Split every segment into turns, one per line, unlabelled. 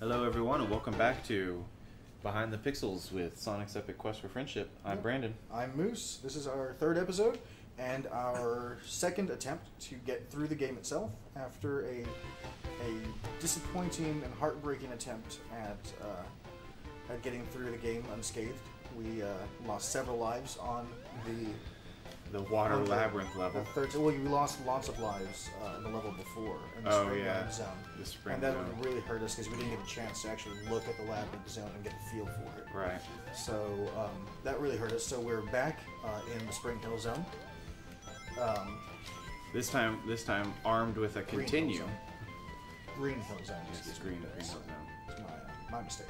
Hello everyone and welcome back to Behind the Pixels with Sonic's Epic Quest for Friendship. I'm Brandon.
I'm Moose. This is our third episode and our second attempt to get through the game itself after a disappointing and heartbreaking attempt at getting through the game unscathed. We lost several lives on
the water labyrinth level.
We lost lots of lives in the level before in the spring zone.
The spring
and that
zone.
really hurt us because we didn't get a chance to actually look at the labyrinth zone and get a feel for it.
Right.
So that really hurt us. So we're back in the Spring Hill Zone.
This time armed with a continue.
Green Hill Zone.
Yes, Green Hill Zone.
It's my mistake.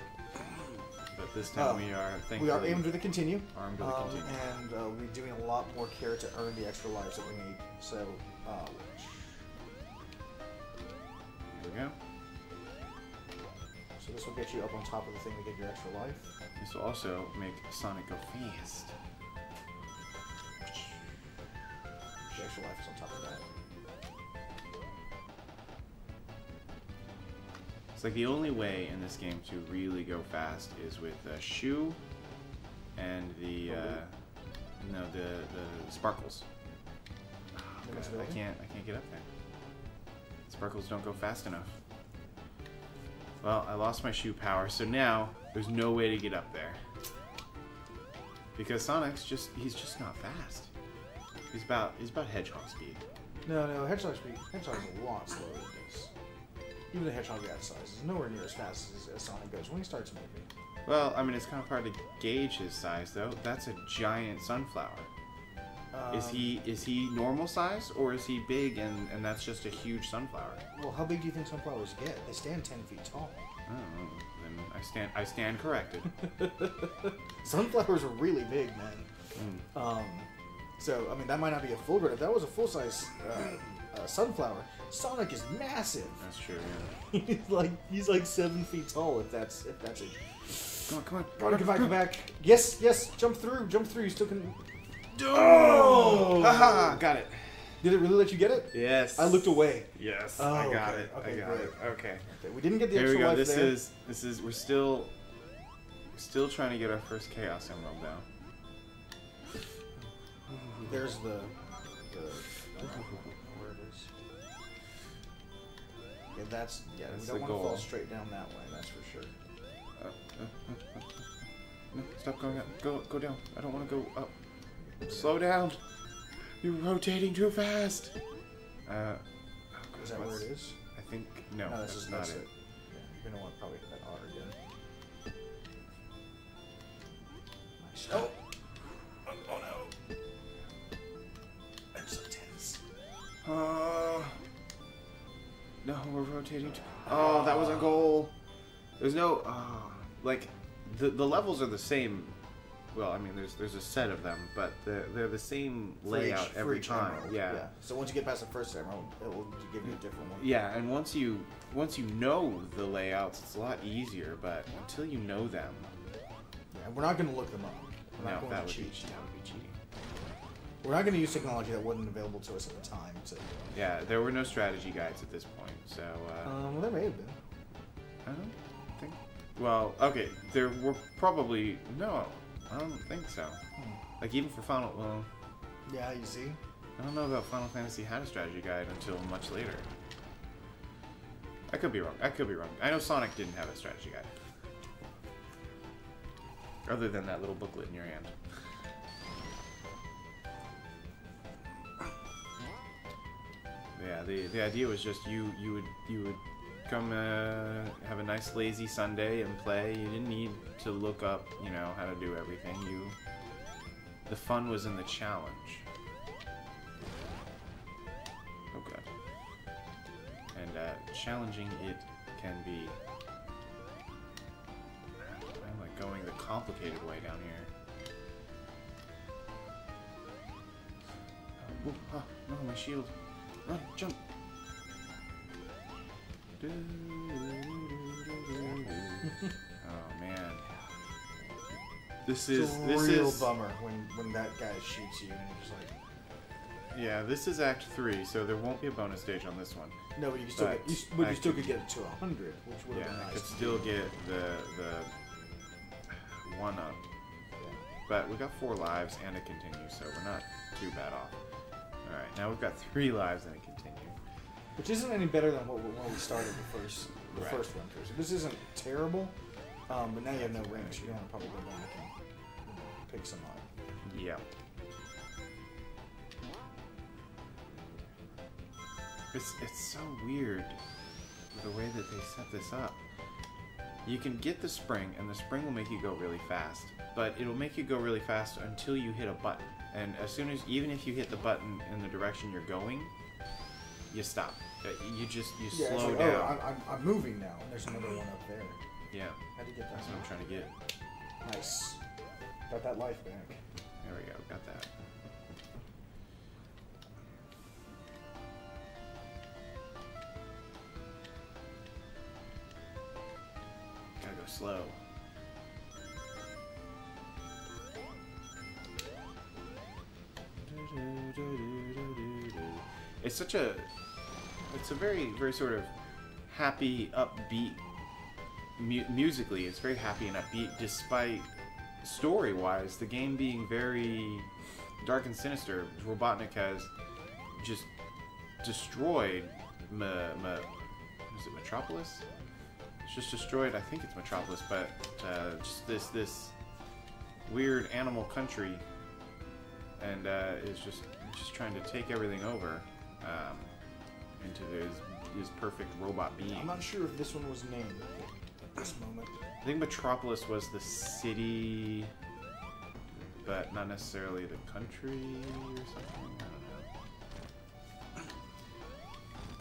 But this time we are thankfully
we are aimed with a continue.
Armed with a continue.
And we're doing a lot more care to earn the extra lives that we need. So
here we go.
So this will get you up on top of the thing to get your extra life.
This will also make Sonic go fast.
The extra life is on top of that.
It's like the only way in this game to really go fast is with a shoe and the sparkles. Oh, God, I can't get up there. Sparkles don't go fast enough. Well, I lost my shoe power, so now there's no way to get up there. Because Sonic's he's just not fast. He's about Hedgehog speed.
No, Hedgehog speed. Hedgehog's a lot slower than this. Even the Hedgehog that size is nowhere near as fast as Sonic goes when he starts moving.
Well, I mean, it's kind of hard to gauge his size, though. That's a giant sunflower. Is he normal size, or is he big and that's just a huge sunflower?
Well, how big do you think sunflowers get? They stand 10 feet tall.
Oh, then I stand corrected.
Sunflowers are really big, man. So, I mean, that might not be a full grown. If that was a full-size sunflower, Sonic is massive.
That's true, yeah.
he's like 7 feet tall. If that's it.
Come on.
Come back. Yes. Jump through. You still can.
Oh! Haha! Got it.
Did it really let you get it?
Yes.
I looked away.
Yes.
Oh,
I got it.
Okay,
I got
great.
it. Okay.
We didn't get the
Here
extra
we go.
life
This
there.
is. We're still trying to get our first Chaos Emerald down.
There's the where it is. Yeah, that's we don't want to fall straight down that way. That's for sure.
No, stop going up. Go down. I don't want to go up. Slow down. You're rotating too fast.
Is that where it is?
I think no.
This is not it. Yeah, you're gonna want probably hit that R again. Nice. Oh no. I'm so tense.
No, we're rotating. Oh, that was a goal. There's no. Like, the levels are the same. Well, I mean, there's a set of them, but they're the same layout every time. Yeah.
So once you get past the first emerald, it will give you a different one.
Yeah, and once you know the layouts, it's a lot easier. But until you know them,
yeah, we're not going to look them up. We're not going
that
to cheat.
That would be cheating.
We're not going to use technology that wasn't available to us at the time.
Yeah, there were no strategy guides at this point, so.
Well, there may have been.
I don't think. Well, okay, there were probably no. I don't think so. Like, even for Final... Well...
Yeah, you see?
I don't know about Final Fantasy had a strategy guide until much later. I could be wrong. I know Sonic didn't have a strategy guide. Other than that little booklet in your hand. Yeah, the idea was just you would come have a nice lazy Sunday and play. You didn't need to look up, how to do everything. The fun was in the challenge. Oh god. And challenging it can be. I'm like going the complicated way down here. No, my shield. Run, jump. Oh man, this is
a real bummer when that guy shoots you and you're just like,
Yeah, this is Act 3, so there won't be a bonus stage on this one.
No, but you can still you still could get it to 100, which would have been nice.
I could still get the 1-up. But we got 4 lives and a continue, so we're not too bad off. Alright, now we've got 3 lives and a continue.
Which isn't any better than when we started the first run through. So this isn't terrible, but now you have no rings. You're going to probably go back and pick some up.
Yeah. It's so weird the way that they set this up. You can get the spring, and the spring will make you go really fast. But it'll make you go really fast until you hit a button. And as soon as, even if you hit the button in the direction you're going, you stop. You slow
like,
down.
Oh, I'm moving now. There's another one up there.
Yeah.
How'd you get that?
That's what I'm trying to get.
Nice. Got that life back.
There we go. Got that. Gotta go slow. It's a very, very sort of happy, upbeat, musically, it's very happy and upbeat, despite story-wise, the game being very dark and sinister. Robotnik has just destroyed is it Metropolis? It's just destroyed, I think it's Metropolis, but just this weird animal country, and is just trying to take everything over into his perfect robot being.
I'm not sure if this one was named at this moment.
I think Metropolis was the city, but not necessarily the country or something. I don't know.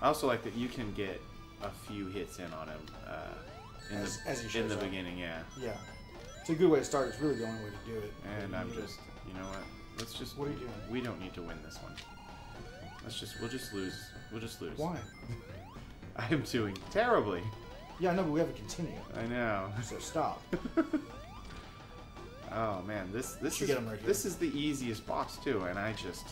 I also like that you can get a few hits in on him in the beginning. Yeah.
Yeah. It's a good way to start. It's really the only way to do it.
And I'm just, you know what? Let's just.
What are you doing?
We don't need to win this one. We'll just lose. We'll just lose.
Why?
I am doing terribly.
Yeah, I know, but we have a continue.
I know.
So stop.
Oh man, this is the easiest boss too, and I just.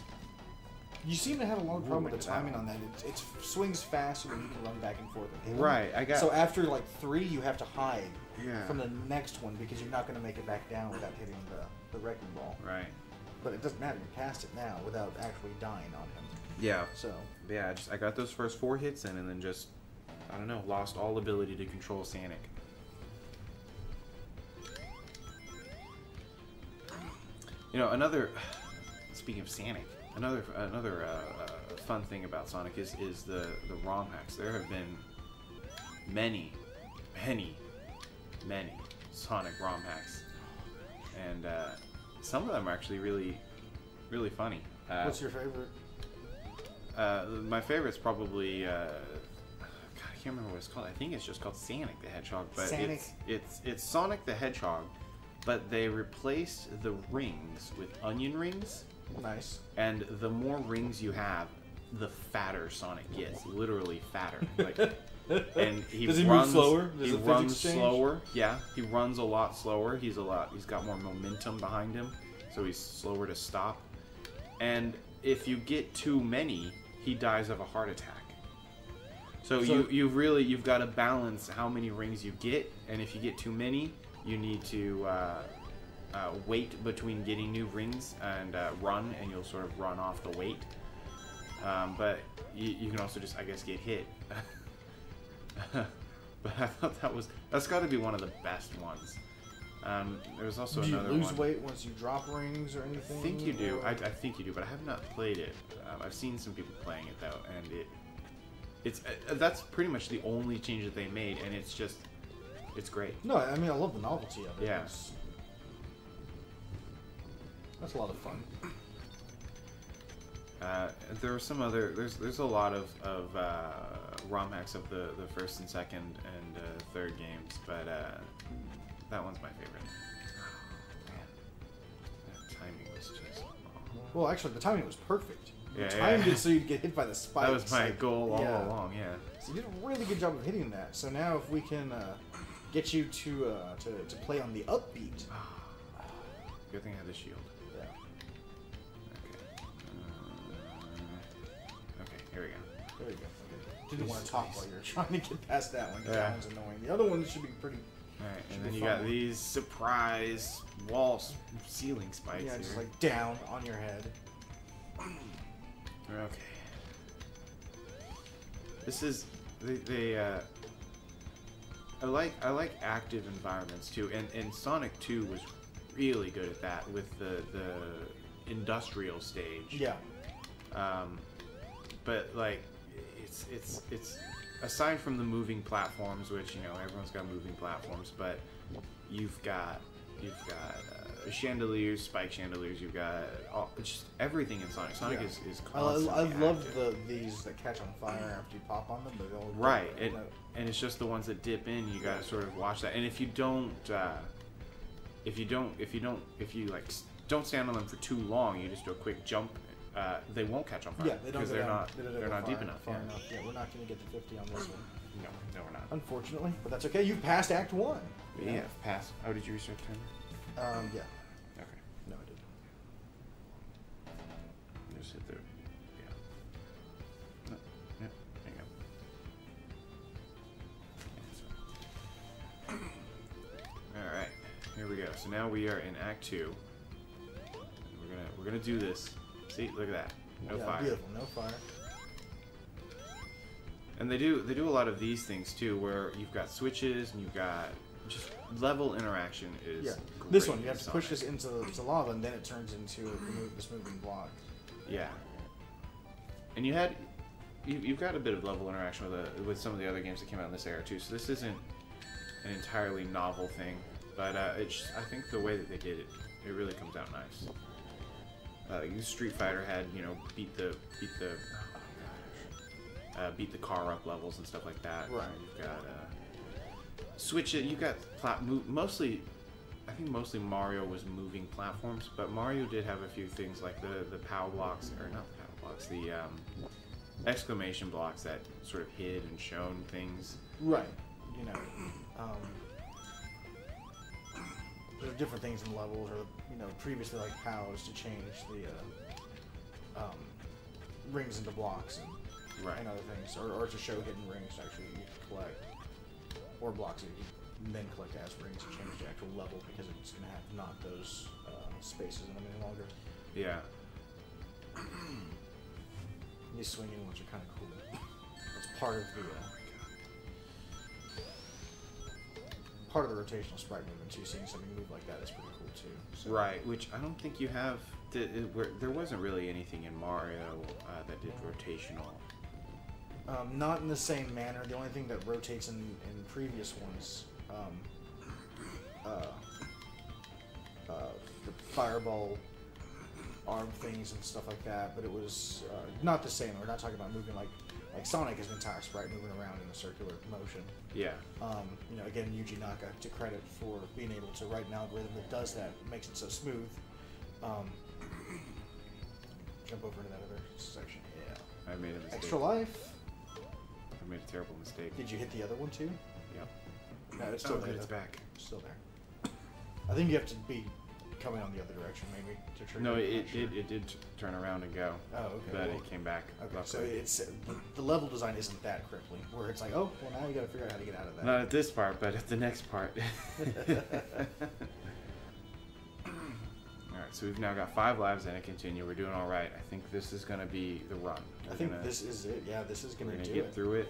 You seem to have a lot of problem with the timing on that. It swings fast, so you can run back and forth. And
right, I got.
So after like 3, you have to hide from the next one because you're not going to make it back down without hitting the wrecking ball.
Right.
But it doesn't matter. You passed it now without actually dying on him.
Yeah.
So.
Yeah, I got those first 4 hits in, and then just, I don't know, lost all ability to control Sonic. You know, speaking of Sonic, another fun thing about Sonic is the ROM hacks. There have been many Sonic ROM hacks, and some of them are actually really funny.
What's your favorite?
My favorite's probably God, I can't remember what it's called. I think it's just called Sonic the Hedgehog, but it's Sonic the Hedgehog, but they replaced the rings with onion rings.
Nice.
And the more rings you have, the fatter Sonic gets. Literally fatter. Like, and
Does he move slower?
He runs slower. Yeah, he runs a lot slower. He's got more momentum behind him, so he's slower to stop. And if you get too many, he dies of a heart attack. So you've got to balance how many rings you get, and if you get too many, you need to wait between getting new rings and run, and you'll sort of run off the weight. But you can also just, I guess, get hit. But I thought that's got to be one of the best ones. There was also another one.
Do you lose weight once you drop rings or anything?
I think you do. I think you do, but I have not played it. I've seen some people playing it though, and it's that's pretty much the only change that they made, and it's great.
No, I mean I love the novelty of it.
Yeah.
That's a lot of fun.
There are some other. There's a lot of ROM hacks of the first and second and third games, but that one's my favorite. Oh, man, that timing was just.
Well, actually, the timing was perfect. You
Yeah,
timed it so you'd get hit by the spikes.
That was my goal all along. Yeah.
So you did a really good job of hitting that. So now, if we can get you to play on the upbeat.
Good thing I had the shield.
Yeah.
Okay. we go.
There you go. Okay. Didn't want to talk while you're trying to get past that one. 'Cause
Yeah.
that one's annoying. The other one should be pretty.
Alright,
Should
and
be
then you
fun.
got these surprise ceiling spikes
Yeah,
here.
just like down on your head.
Okay. This is I like active environments too, and Sonic 2 was really good at that with the industrial stage.
Yeah.
But like it's aside from the moving platforms, which you know everyone's got moving platforms, but you've got chandeliers, spike chandeliers. You've got just everything in Sonic. Sonic is constantly
I love
active.
these that catch on fire after you pop on them. But they'll
Right, and it's just the ones that dip in. You gotta sort of watch that. And if you don't stand on them for too long, you just do a quick jump. They won't catch on fire.
Yeah, they don't
because
go
they're
down,
not
they don't go
deep
far
enough.
Far
Yeah.
enough. Yeah, we're not going to get to 50 on this one.
No, we're not.
Unfortunately, but that's okay. You've passed Act 1.
Yeah, pass. Oh, did you restart the timer?
Yeah.
Okay.
No, I didn't.
Just hit the. Yeah. No, yeah. There you go. All right. Here we go. So now we are in Act 2. And we're gonna do this. See, look at that. No fire.
Beautiful. No fire.
And they do a lot of these things too, where you've got switches and you've got just level interaction is.
Yeah.
Great
This one, you
in
have to push
Sonic.
this into the lava, and then it turns into this moving block.
Yeah. And you've got a bit of level interaction with some of the other games that came out in this era too. So this isn't an entirely novel thing, but I think the way that they did it, it really comes out nice. Street Fighter had beat the car up levels and stuff like that.
Right.
You've got switch it. You've got mostly. I think mostly Mario was moving platforms, but Mario did have a few things like the POW blocks, or not the POW blocks, the exclamation blocks that sort of hid and shown things.
Right. There are different things in levels, or previously like POWs to change the rings into blocks and other things, or to show hidden rings to actually collect, or blocks that you then collect as rings to change the actual level, because it's going to have not those spaces in them any longer.
Yeah.
These swinging ones are kind of cool. It's part of the rotational sprite movement, so seeing something move like that is pretty cool too. So.
Right, which I don't think you have. There wasn't really anything in Mario that did rotational.
Not in the same manner. The only thing that rotates in previous ones, the fireball arm things and stuff like that, but it was not the same. We're not talking about moving like Sonic is an entire sprite moving around in a circular motion.
Yeah.
Again, Yuji Naka to credit for being able to write an algorithm that does that, makes it so smooth. Jump over to that other section. Yeah.
I made a mistake.
Extra life.
I made a terrible mistake.
Did you hit the other one too?
Yep.
No, it's still there.
It's back.
Still there. I think you have to be coming on the other direction, maybe, to trigger.
No,
it.
it did turn around and go.
Oh, okay.
But
Well,
it came back.
okay, so
luckily.
it's the level design isn't that crippling, where it's like, oh, well, now you got to figure out how to get out of that.
Not at this part, but at the next part. Alright, so we've now got 5 lives and a continue. We're doing alright. I think this is going to be the run.
I think this is it. Yeah, this is going to do
get
it.
through it.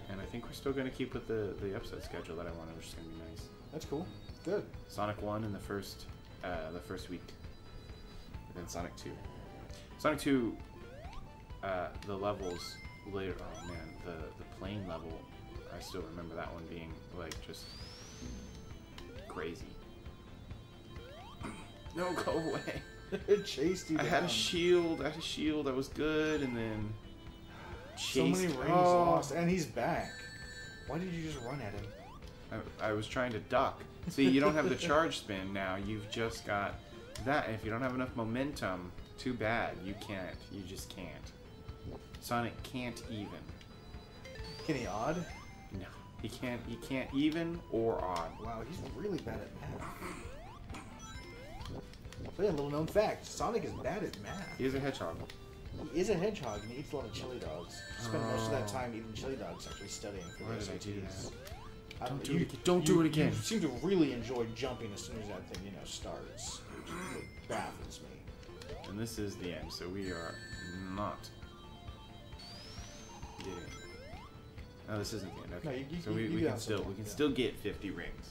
And I think we're still going to keep with the episode schedule that I wanted, which is going to be nice.
That's cool. Good.
Sonic 1 in the first week. And then Sonic 2. Sonic 2, the levels later, oh man, the plane level, I still remember that one being, like, just crazy. No, go away.
It chased you down.
I had a shield, that was good, and then chased.
So many rings lost, and he's back. Why did you just run at him?
I was trying to duck. See, you don't have the charge spin now, you've just got that. And if you don't have enough momentum, too bad. You just can't. Sonic can't even.
Can he odd?
No. He can't even or odd.
Wow, he's really bad at math. So yeah, little known fact, Sonic is bad at math.
He is a hedgehog.
He is a hedgehog and he eats a lot of chili dogs. He spent most of that time eating chili dogs, actually studying for the SATs.
Don't do it again.
You seem to really enjoy jumping as soon as that thing, starts. It baffles me.
And this is the end, so we are not getting. No, this isn't the end. Okay.
No,
so we can still get 50 rings.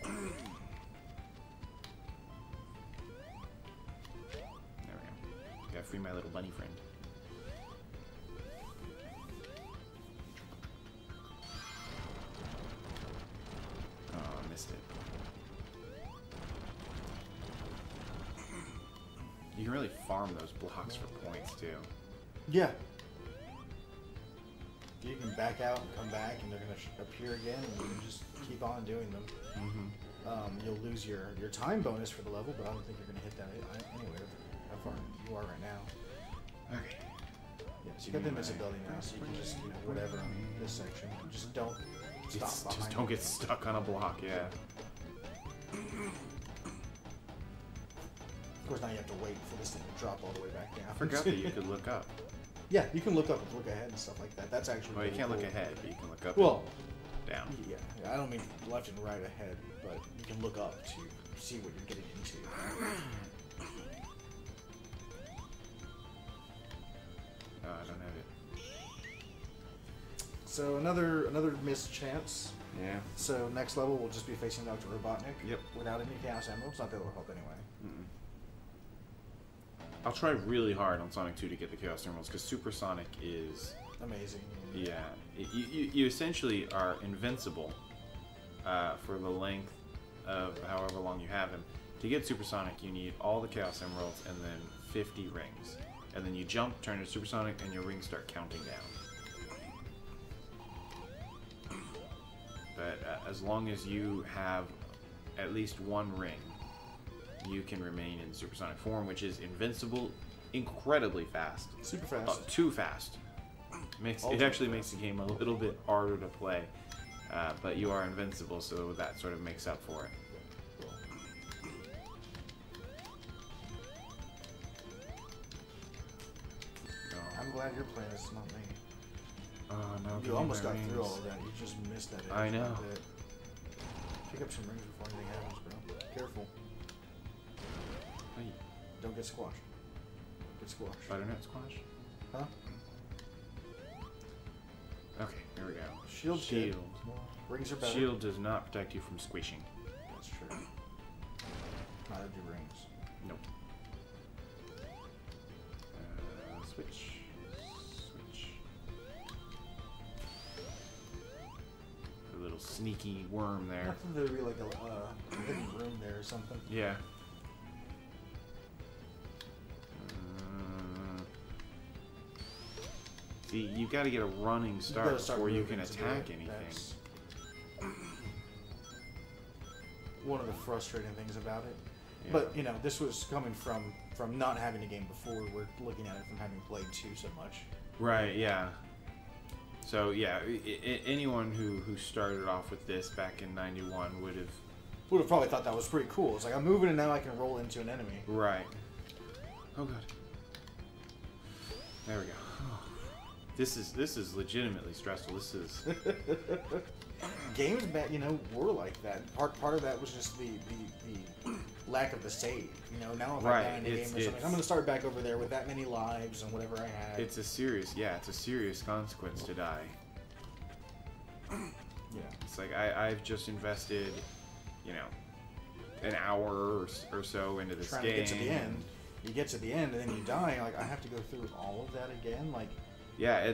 There we go. Gotta free my little bunny friend. Oh, I missed it. You can really farm those blocks for points too.
Yeah. You can back out and come back, and they're going to appear again, and you can just keep on doing them. You'll lose your time bonus for the level, but I don't think you're going to hit that anyway. How far you are right now.
Okay.
Yeah, so you got the invincibility now, so you can just whatever on this section. Just don't stop behind.
Just don't get stuck on a block. Yeah.
Of course, now you have to wait for this thing to drop all the way back down.
I forgot that you could look up.
Yeah, you can look up and look ahead and stuff like that. That's actually
well, you can't
cool.
look ahead, but you can look up
and
down.
Yeah, I don't mean left and right ahead, but you can look up to see what you're getting into.
Oh, I don't have it.
So another missed chance.
Yeah.
So next level we'll just be facing Dr. Robotnik.
Yep.
Without any Chaos Emeralds, not that it'll help anyway.
I'll try really hard on Sonic 2 to get the Chaos Emeralds, because Super Sonic is
amazing.
Yeah, you essentially are invincible for the length of however long you have him. To get Super Sonic, you need all the Chaos Emeralds and then 50 rings. And then you jump, turn to Super Sonic, and your rings start counting down. But as long as you have at least one ring, you can remain in supersonic form, which is invincible, incredibly fast.
Super fast.
Too fast. It actually makes the game a little bit harder to play, but you are invincible, so that sort of makes up for it.
I'm glad you're playing this, not me.
Oh no!
You almost got through all of that. You just missed that.
I know.
Pick up some rings before anything happens, bro. Careful.
Hey.
Don't get squashed. Get squashed.
Butternut squash?
Huh?
Okay, here we go.
Shield. Rings are better.
Shield does not protect you from squishing.
That's true. Neither do rings.
Nope. Switch. A little sneaky worm there.
I thought there'd be like a hidden room there or something.
Yeah. See, you've got to get a running start before you can attack anything.
That's one of the frustrating things about it. Yeah. But, this was coming from not having a game before. We're looking at it from having played 2 so much.
Right, yeah. So, yeah, anyone who started off with this back in 91 would have
probably thought that was pretty cool. It's like, I'm moving and now I can roll into an enemy.
Right. Oh, God. There we go. This is legitimately stressful. This is
games back, were like that. Part of that was just the lack of the save. Now if I die in a game or something, I'm gonna start back over there with that many lives and whatever I had.
It's a serious consequence to die.
Yeah.
It's like I've just invested, an hour or so into this game.
Trying to get to the end. You get to the end and then you die. Like I have to go through all of that again. Like.
Yeah,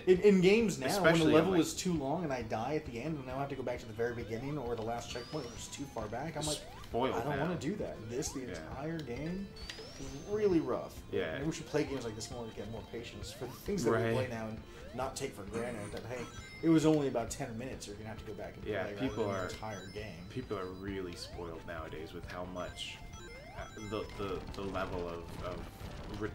in games now, when the level is too long and I die at the end, and now I have to go back to the very beginning or the last checkpoint, which is too far back, I'm like, I don't want to do that. The entire game is really rough.
Yeah.
Maybe we should play games like this more to get more patience for the things that we play now and not take for granted that, hey, it was only about 10 minutes, you're going to have to go back and play the entire game.
People are really spoiled nowadays with how much the level of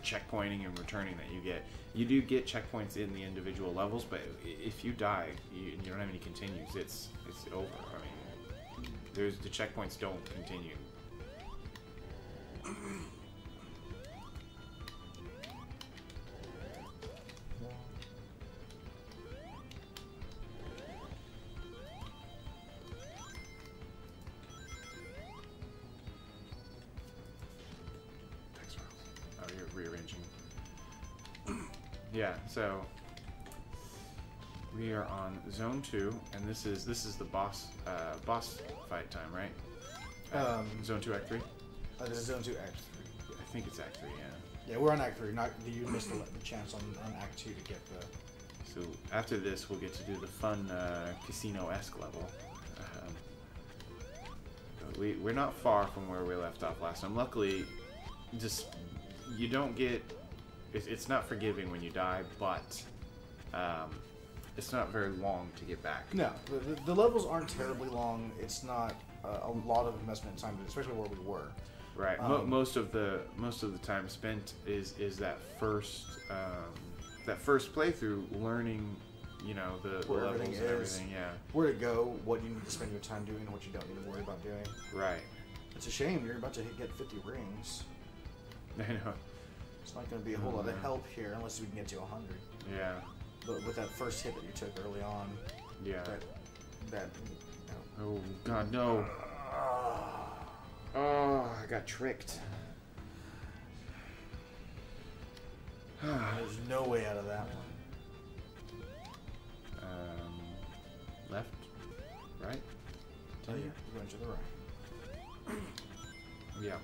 checkpointing and returning that you get. You do get checkpoints in the individual levels, but if you die, you don't have any continues. It's over. I mean, the checkpoints don't continue. switching. Yeah, so we are on zone 2, and this is the boss fight time, right? Zone 2, Act 3.
This is zone 2, Act 3.
I think it's Act 3, yeah.
Yeah, we're on Act 3. Not you missed the chance on Act 2 to get the.
So after this, we'll get to do the fun casino-esque level. We're not far from where we left off last time. Luckily, just you don't get. It's not forgiving when you die, but it's not very long to get back.
No, the levels aren't terribly long. It's not a lot of investment time, especially where we were.
Right. Most of the time spent is that first playthrough learning, you know, the levels and everything. Yeah. Where to go, what you need to spend your time doing, and what you don't need to worry about doing. Right.
It's a shame you're about to get 50 rings.
I know.
It's not going to be a whole lot of help here unless we can get to 100.
Yeah.
But with that first hit that you took early on.
Yeah.
That.
Oh God, no. Oh, I got tricked.
There's no way out of that one.
Left, right.
Oh yeah, you're going to the right.
Yeah.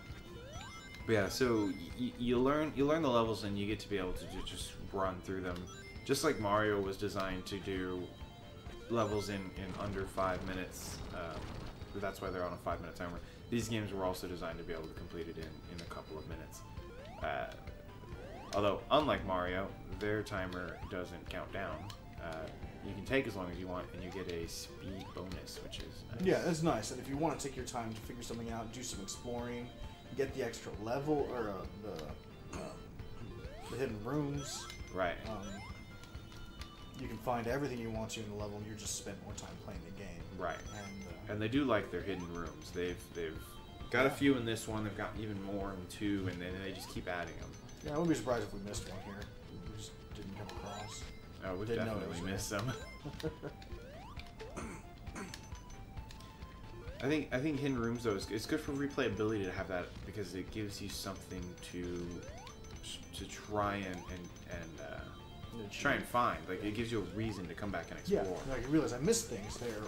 But yeah, so you learn the levels, and you get to be able to just run through them, just like Mario was designed to do levels in under 5 minutes. That's why they're on a 5-minute timer. These games were also designed to be able to complete it in a couple of minutes. Although, unlike Mario, their timer doesn't count down. You can take as long as you want, and you get a speed bonus, which is nice.
Yeah, that's nice. And if you want to take your time to figure something out, do some exploring, get the extra level, or the hidden rooms.
Right.
You can find everything you want to in the level, and you just spend more time playing the game.
Right. And they do like their hidden rooms. They've got a few in this one. They've got even more in 2, and then they just keep adding them.
Yeah, I wouldn't be surprised if we missed one here. We just didn't come across.
Oh, we've definitely missed some. I think hidden rooms though it's good for replayability to have that, because it gives you something to try and try and find. Like, it gives you a reason to come back and explore.
Yeah, like you realize I missed things there,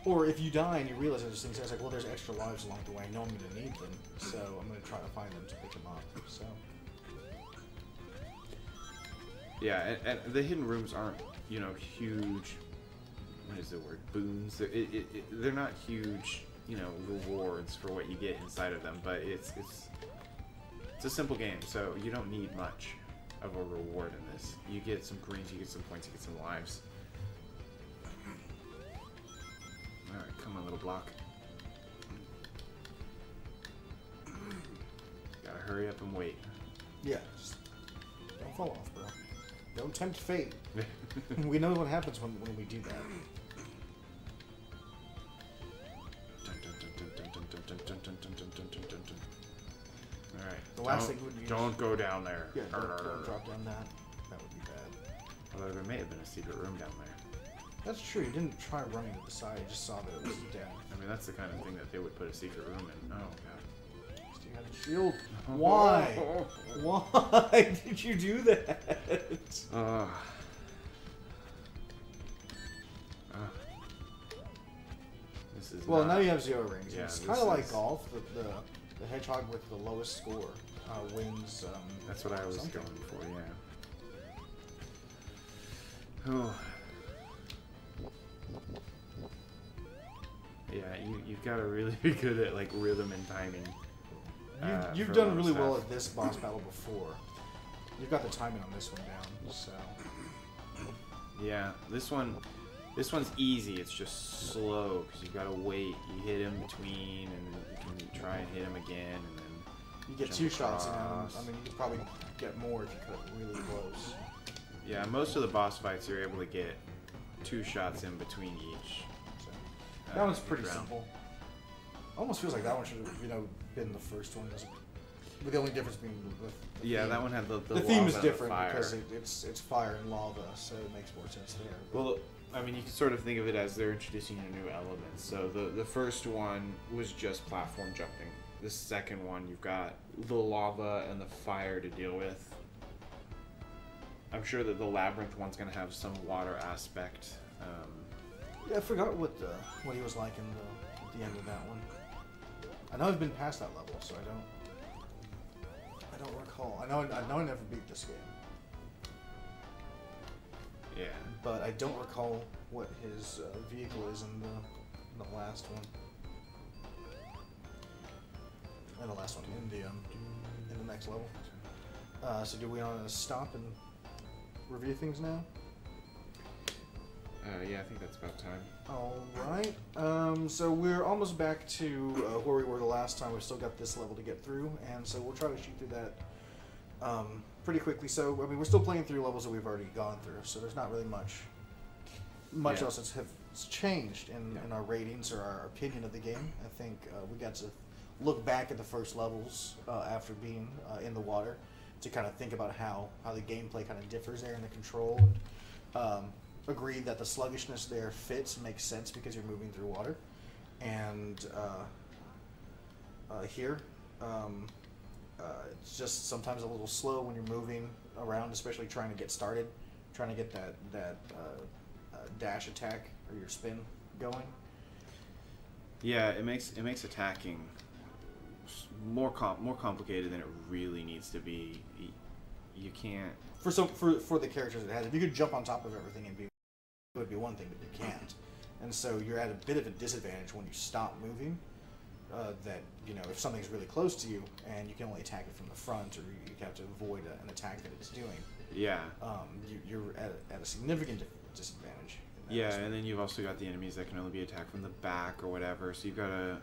or if you die and you realize there's things there, it's like, well, there's extra lives along the way. I know I'm going to need them, so I'm going to try to find them to pick them up. So.
Yeah, and the hidden rooms aren't, you know, huge. What is the word? Boons. They're not huge, you know, rewards for what you get inside of them. But it's a simple game, so you don't need much of a reward in this. You get some greens, you get some points, you get some lives. All right, come on, little block. Gotta hurry up and wait.
Yeah, just don't fall off, bro. Don't tempt fate. We know what happens when we do that.
Alright.
The last thing would be...
Don't go down there.
Yeah, don't drop down that. That would be bad.
Although there may have been a secret room down there.
That's true. You didn't try running to the side. You just saw that it was dead.
I mean, that's the kind of thing that they would put a secret room in. Oh, God.
You had a shield. Why? Why did you do that?
This is
well, now you have 0 rings.
Yeah,
it's kind of like golf. The hedgehog with the lowest score wins.
That's what I was going for. Yeah. Oh. Yeah, you've got to really be good at like rhythm and timing.
You've done really well at this boss battle before. You've got the timing on this one down, so.
Yeah, this one's easy. It's just slow because you've got to wait. You hit him between, and you can try and hit him again, and then
you get 2 shots in. I mean, you could probably get more if you cut really close.
Yeah, most of the boss fights you're able to get 2 shots in between each.
So, that one's pretty simple. Almost feels like that one should have, been the first one, with the only difference being the
yeah,
theme.
that one had the
theme is different because it's fire and lava, so it makes more sense there.
Well, I mean, you can sort of think of it as they're introducing a new element. So the first one was just platform jumping, the second one, you've got the lava and the fire to deal with. I'm sure that the labyrinth one's gonna have some water aspect.
Yeah, I forgot what he was like at the end of that one. I know I've been past that level, so I don't recall. I know I never beat this game.
Yeah.
But I don't recall what his vehicle is in the last one. In the last one, in the next level. So do we want to stop and review things now?
Yeah, I think that's about time.
Alright. So we're almost back to where we were the last time. We've still got this level to get through, and so we'll try to shoot through that pretty quickly. So, I mean, we're still playing through levels that we've already gone through, so there's not really much else that's changed in our ratings or our opinion of the game. I think we got to look back at the first levels after being in the water to kind of think about how the gameplay kind of differs there in the control, and agree that the sluggishness there fits and makes sense because you're moving through water. And here, it's just sometimes a little slow when you're moving around, especially trying to get started, trying to get that dash attack or your spin going.
Yeah, it makes attacking more complicated than it really needs to be. You can't
for the characters it has. If you could jump on top of everything, it would be one thing, but you can't, and so you're at a bit of a disadvantage when you stop moving. That, you know, if something's really close to you and you can only attack it from the front, or you have to avoid an attack that it's doing.
Yeah.
You're at a significant disadvantage.
Yeah, aspect. And then you've also got the enemies that can only be attacked from the back or whatever. So you've got to,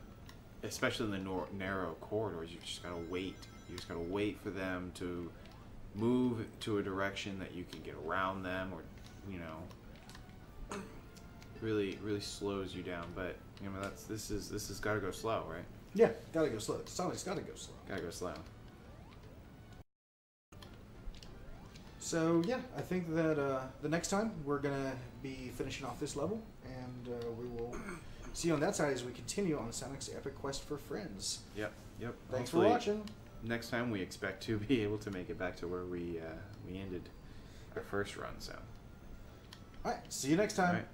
especially in the narrow corridors, you've just got to wait. You just got to wait for them to move to a direction that you can get around them, or, you know, really slows you down. But you know, this has got to go slow, right?
Yeah, gotta go slow. Sonic's gotta go slow.
Gotta go slow.
So yeah, I think that the next time we're gonna be finishing off this level, and we will see you on that side as we continue on Sonic's epic quest for friends.
Yep.
Thanks
Hopefully,
for watching.
Next time we expect to be able to make it back to where we ended our first run. So.
All right. See you next time.
All right.